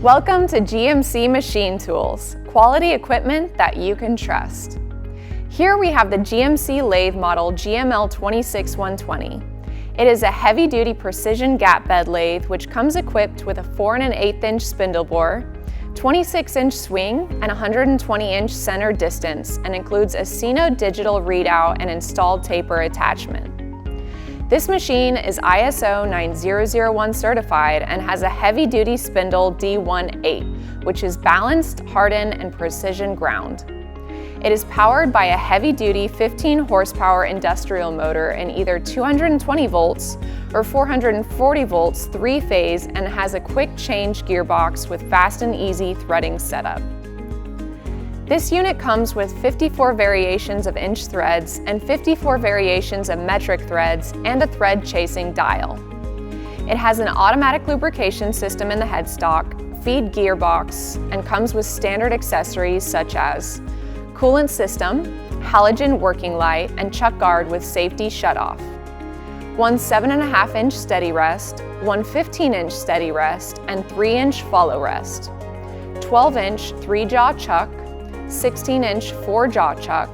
Welcome to GMC Machine Tools, quality equipment that you can trust. Here we have the GMC lathe model GML-26120. It is a heavy-duty precision gap bed lathe which comes equipped with a 4 1/8" spindle bore, 26-inch swing, and 120-inch center distance, and includes a Sino digital readout and installed taper attachment. This machine is ISO 9001 certified and has a heavy-duty spindle D18, which is balanced, hardened, and precision ground. It is powered by a heavy-duty 15-horsepower industrial motor in either 220 volts or 440 volts 3-phase and has a quick-change gearbox with fast and easy threading setup. This unit comes with 54 variations of inch threads and 54 variations of metric threads and a thread-chasing dial. It has an automatic lubrication system in the headstock, feed gearbox, and comes with standard accessories such as coolant system, halogen working light, and chuck guard with safety shutoff. One 7.5-inch steady rest, one 15-inch steady rest, and 3-inch follow rest. 12-inch 3-jaw chuck, 16-inch 4-jaw chuck,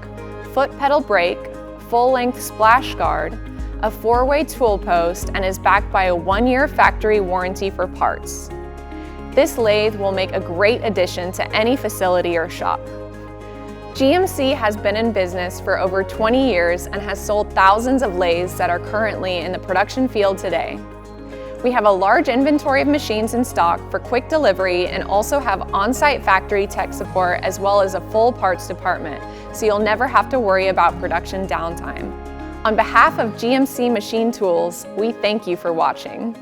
foot pedal brake, full-length splash guard, a 4-way tool post, and is backed by a 1-year factory warranty for parts. This lathe will make a great addition to any facility or shop. GMC has been in business for over 20 years and has sold thousands of lathes that are currently in the production field today. We have a large inventory of machines in stock for quick delivery and also have on-site factory tech support as well as a full parts department, so you'll never have to worry about production downtime. On behalf of GMC Machine Tools, we thank you for watching.